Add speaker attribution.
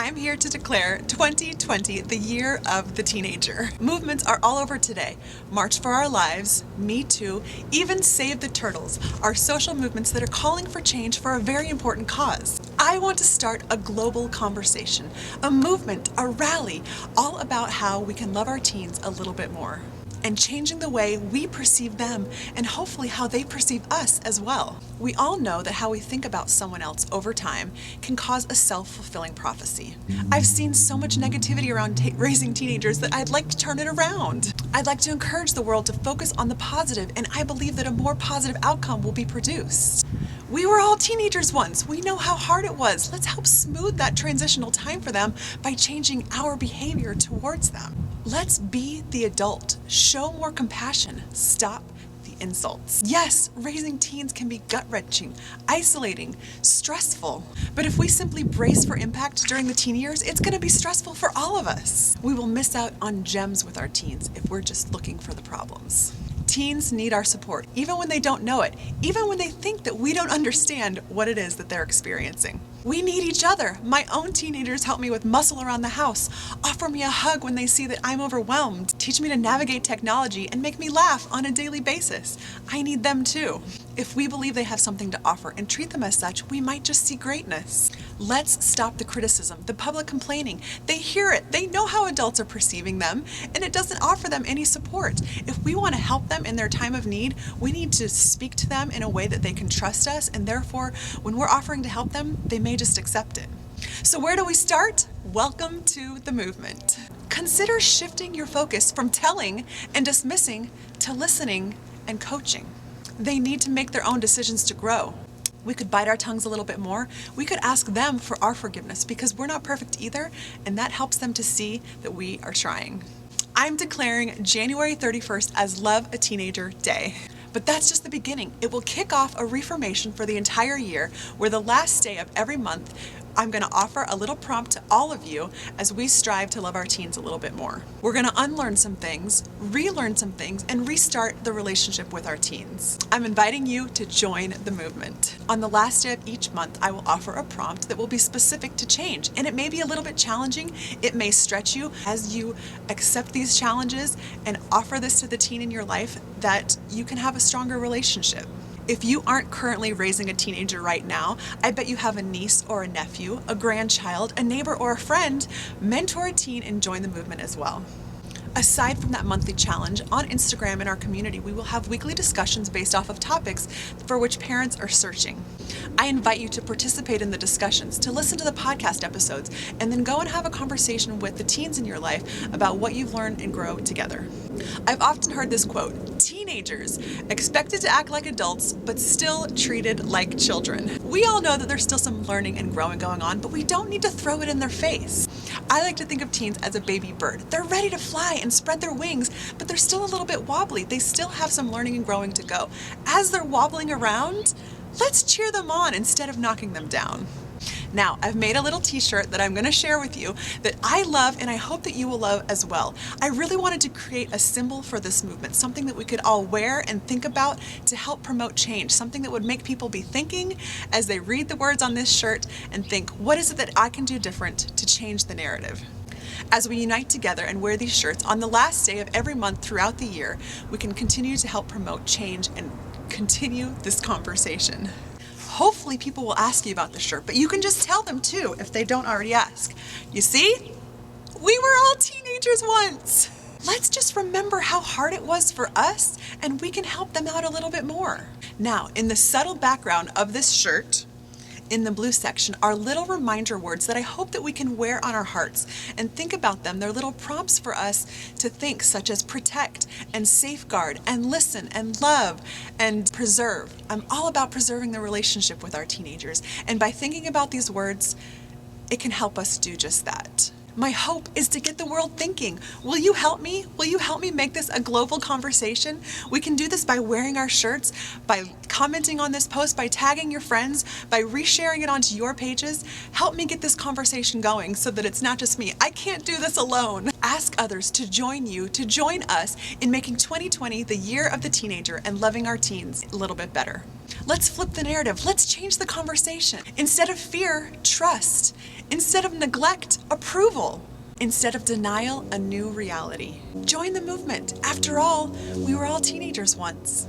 Speaker 1: I'm here to declare 2020 the year of the teenager. Movements are all over today. March for Our Lives, Me Too, even Save the Turtles are social movements that are calling for change for a very important cause. I want to start a global conversation, a movement, a rally, all about how we can love our teens a little bit more and changing the way we perceive them and hopefully how they perceive us as well. We all know that how we think about someone else over time can cause a self-fulfilling prophecy. I've seen so much negativity around raising teenagers that I'd like to turn it around. I'd like to encourage the world to focus on the positive, and I believe that a more positive outcome will be produced. We were all teenagers once. We know how hard it was. Let's help smooth that transitional time for them by changing our behavior towards them. Let's be the adult. Show more compassion. Stop the insults. Yes, raising teens can be gut-wrenching, isolating, stressful. But if we simply brace for impact during the teen years, it's going to be stressful for all of us. We will miss out on gems with our teens if we're just looking for the problems. Teens need our support, even when they don't know it, even when they think that we don't understand what it is that they're experiencing. We need each other. My own teenagers help me with muscle around the house, offer me a hug when they see that I'm overwhelmed, teach me to navigate technology, and make me laugh on a daily basis. I need them too. If we believe they have something to offer and treat them as such, we might just see greatness. Let's stop the criticism, the public complaining. They hear it. They know how adults are perceiving them, and it doesn't offer them any support. If we want to help them in their time of need, we need to speak to them in a way that they can trust us, and therefore, when we're offering to help them, they may just accept it. So where do we start? Welcome to the movement. Consider shifting your focus from telling and dismissing to listening and coaching. They need to make their own decisions to grow. We could bite our tongues a little bit more. We could ask them for our forgiveness because we're not perfect either, and that helps them to see that we are trying. I'm declaring January 31st as Love a Teenager Day. But that's just the beginning. It will kick off a reformation for the entire year, where the last day of every month, I'm going to offer a little prompt to all of you as we strive to love our teens a little bit more. We're going to unlearn some things, relearn some things, and restart the relationship with our teens. I'm inviting you to join the movement. On the last day of each month, I will offer a prompt that will be specific to change, and it may be a little bit challenging. It may stretch you as you accept these challenges and offer this to the teen in your life, that you can have a stronger relationship. If you aren't currently raising a teenager right now, I bet you have a niece or a nephew, a grandchild, a neighbor, or a friend. Mentor a teen and join the movement as well. Aside from that monthly challenge, on Instagram in our community, we will have weekly discussions based off of topics for which parents are searching. I invite you to participate in the discussions, to listen to the podcast episodes, and then go and have a conversation with the teens in your life about what you've learned and grow together. I've often heard this quote: teenagers, expected to act like adults, but still treated like children. We all know that there's still some learning and growing going on, but we don't need to throw it in their face. I like to think of teens as a baby bird. They're ready to fly and spread their wings, but they're still a little bit wobbly. They still have some learning and growing to go. As they're wobbling around, let's cheer them on instead of knocking them down. Now, I've made a little t-shirt that I'm going to share with you that I love, and I hope that you will love as well. I really wanted to create a symbol for this movement, something that we could all wear and think about to help promote change, something that would make people be thinking as they read the words on this shirt and think, what is it that I can do different to change the narrative? As we unite together and wear these shirts on the last day of every month throughout the year, we can continue to help promote change and continue this conversation. Hopefully people will ask you about the shirt, but you can just tell them too if they don't already ask. You see? We were all teenagers once. Let's just remember how hard it was for us, and we can help them out a little bit more. Now, in the subtle background of this shirt, in the blue section, are little reminder words that I hope that we can wear on our hearts and think about them. They're little prompts for us to think, such as protect and safeguard and listen and love and preserve. I'm all about preserving the relationship with our teenagers, and by thinking about these words, it can help us do just that. My hope is to get the world thinking. Will you help me? Will you help me make this a global conversation? We can do this by wearing our shirts, by commenting on this post, by tagging your friends, by resharing it onto your pages. Help me get this conversation going so that it's not just me. I can't do this alone. Ask others to join you, to join us in making 2020 the year of the teenager and loving our teens a little bit better. Let's flip the narrative. Let's change the conversation. Instead of fear, trust. Instead of neglect, approval. Instead of denial, a new reality. Join the movement. After all, we were all teenagers once.